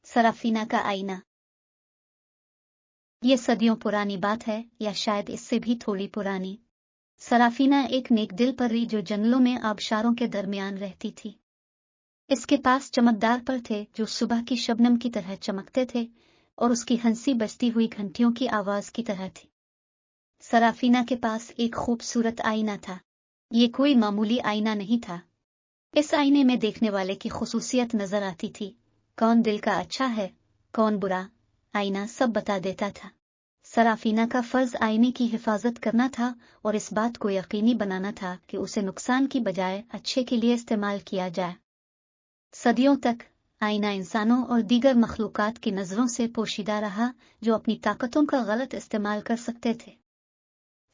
सराफीना का आईना। ये सदियों पुरानी बात है, या शायद इससे भी थोड़ी पुरानी। सराफीना एक नेक दिल परी जो जंगलों में आबशारों के दरमियान रहती थी। इसके पास चमकदार पर थे जो सुबह की शबनम की तरह चमकते थे और उसकी हंसी बजती हुई घंटियों की आवाज की तरह थी। सराफीना के पास एक खूबसूरत आईना था। ये कोई मामूली आईना नहीं था। इस आईने में देखने वाले की खुसूसियत नजर आती थी। कौन दिल का अच्छा है, कौन बुरा, आईना सब बता देता था। सराफीना का फर्ज आईने की हिफाजत करना था और इस बात को यकीनी बनाना था कि उसे नुकसान की बजाय अच्छे के लिए इस्तेमाल किया जाए। सदियों तक आईना इंसानों और दीगर मखलूकात की नजरों से पोशीदा रहा जो अपनी ताकतों का गलत इस्तेमाल कर सकते थे।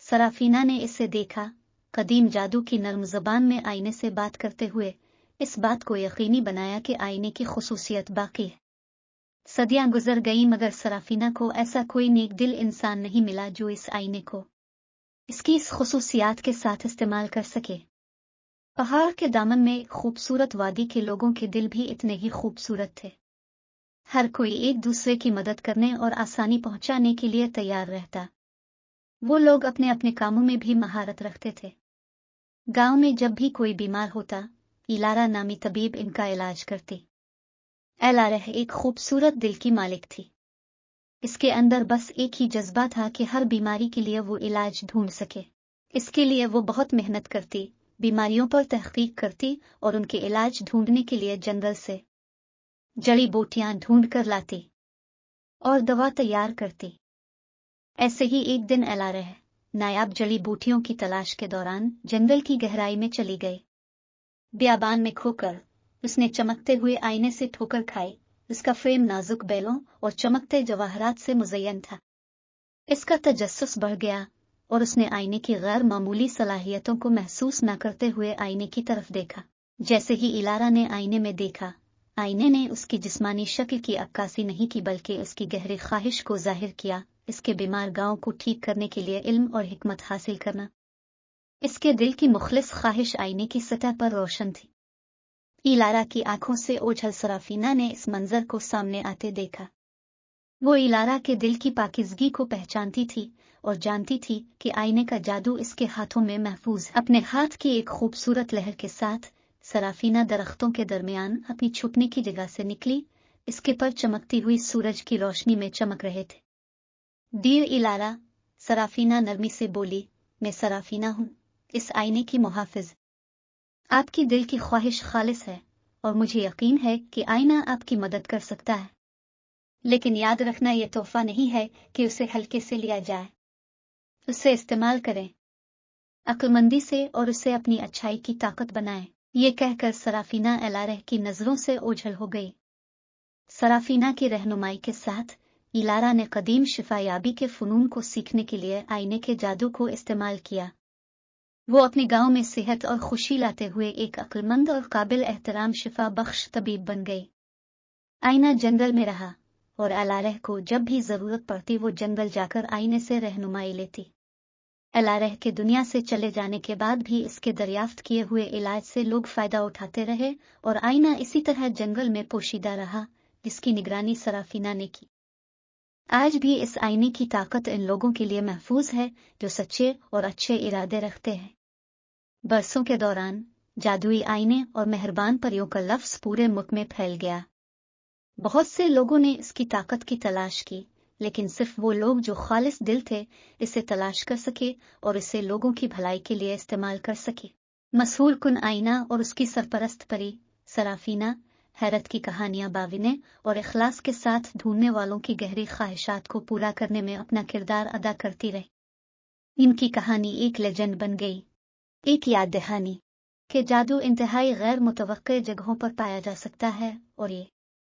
सराफीना ने इसे देखा, कदीम जादू की नर्म ज़बान में आईने से बात करते हुए इस बात को यकीनी बनाया कि आईने की खुसूसियत बाकी है। सदियां गुजर गईं मगर सराफीना को ऐसा कोई नेक दिल इंसान नहीं मिला जो इस आईने को इसकी इस खुसूसियात के साथ इस्तेमाल कर सके। पहाड़ के दामन में खूबसूरत वादी के लोगों के दिल भी इतने ही खूबसूरत थे। हर कोई एक दूसरे की मदद करने और आसानी पहुंचाने के लिए तैयार रहता। वो लोग अपने अपने कामों में भी महारत रखते थे। गांव में जब भी कोई बीमार होता, इलारा नामी तबीब इनका इलाज करती। एलारह एक खूबसूरत दिल की मालिक थी। इसके अंदर बस एक ही जज्बा था कि हर बीमारी के लिए वो इलाज ढूंढ सके। इसके लिए वो बहुत मेहनत करती, बीमारियों पर तहकीक करती और उनके इलाज ढूंढने के लिए जंगल से जड़ी बूटियां ढूंढ कर लाती और दवा तैयार करती। ऐसे ही एक दिन एलारह नायाब जड़ी बूटियों की तलाश के दौरान जंगल की गहराई में चली गई। बियाबान में खोकर उसने चमकते हुए आईने से ठोकर खाई। उसका फ्रेम नाजुक बैलों और चमकते जवाहरात से मुज़य्यन था। इसका तजस्सुस बढ़ गया और उसने आईने की गैर मामूली सलाहियतों को महसूस न करते हुए आईने की तरफ देखा। जैसे ही इलारा ने आईने में देखा, आईने ने उसकी जिस्मानी शक्ल की अक्कासी नहीं की बल्कि उसकी गहरी ख्वाहिश को जाहिर किया, इसके बीमार गांव को ठीक करने के लिए इल्म और हिकमत हासिल करना। इसके दिल की मुखलिस ख्वाहिश आईने की सतह पर रोशन थी। इलारा की आंखों से ओझल सराफीना ने इस मंजर को सामने आते देखा। वो इलारा के दिल की पाकिज़गी को पहचानती थी और जानती थी कि आईने का जादू इसके हाथों में महफूज। अपने हाथ की एक खूबसूरत लहर के साथ सराफीना दरख्तों के दरमियान अपनी छुपने की जगह से निकली। इसके पर चमकती हुई सूरज की रोशनी में चमक रहे थे। डियर इलारा, सराफीना नरमी से बोली, मैं सराफीना हूँ, इस आईने की मुहाफिज। आपकी दिल की ख्वाहिश खालिस है और मुझे यकीन है कि आईना आपकी मदद कर सकता है। लेकिन याद रखना, यह तोहफा नहीं है कि उसे हल्के से लिया जाए। उसे इस्तेमाल करें अक्लमंदी से और उसे अपनी अच्छाई की ताकत बनाएं। ये कहकर सराफीना एलारह की नजरों से ओझल हो गई। सराफीना की रहनुमाई के साथ इलारा ने कदीम शिफायाबी के फनून को सीखने के लिए आईने के जादू को इस्तेमाल किया। वो अपने गांव में सेहत और खुशी लाते हुए एक अक्लमंद और काबिल एहतराम शिफा बख्श तबीब बन गई। आईना जंगल में रहा और एलारह को जब भी जरूरत पड़ती वो जंगल जाकर आईने से रहनुमाई लेती। एलारह के दुनिया से चले जाने के बाद भी इसके दरियाफ्त किए हुए इलाज से लोग फायदा उठाते रहे और आईना इसी तरह जंगल में पोशीदा रहा, जिसकी निगरानी सराफीना ने की। आज भी इस आईने की ताकत इन लोगों के लिए महफूज है जो सच्चे और अच्छे इरादे रखते हैं। बरसों के दौरान जादुई आईने और मेहरबान परियों का लफ्ज पूरे मुल्क में फैल गया। बहुत से लोगों ने इसकी ताकत की तलाश की, लेकिन सिर्फ वो लोग जो खालिस दिल थे इसे तलाश कर सके और इसे लोगों की भलाई के लिए इस्तेमाल कर सके। मशहूर कुन आईना और उसकी सरपरस्त परी सराफीना हैरत की कहानियां बाविने और इखलास के साथ ढूंढने वालों की गहरी ख्वाहिशात को पूरा करने में अपना किरदार अदा करती रही। इनकी कहानी एक लेजेंड बन गई, एक याद दहानी कि जादू इंतहाई गैर मुतवक्के जगहों पर पाया जा सकता है और ये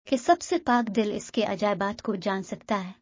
कि सबसे पाक दिल इसके अजायबात को जान सकता है।